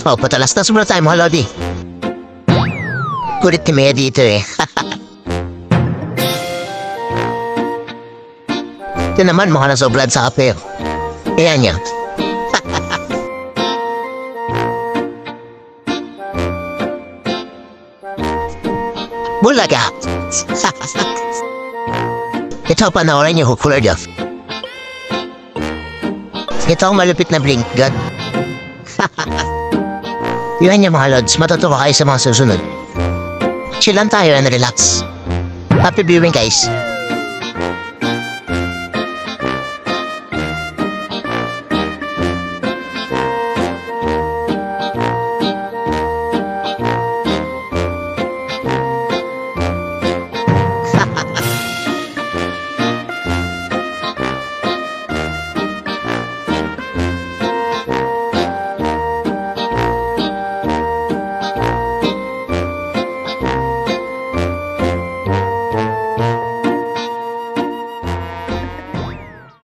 Oh, patalas na muna tayo mga lodi. Kulit ni Mea dito eh. Ito naman mga nasobrad sa kape. Ayan niya. Bulaga! Ito panoorin niyo Hukler Duff. Ito ang malupit na blink god. Yun niya mga lods, matutuwa kayo sa mga susunod. Chill lang tayo and relax. Happy viewing guys.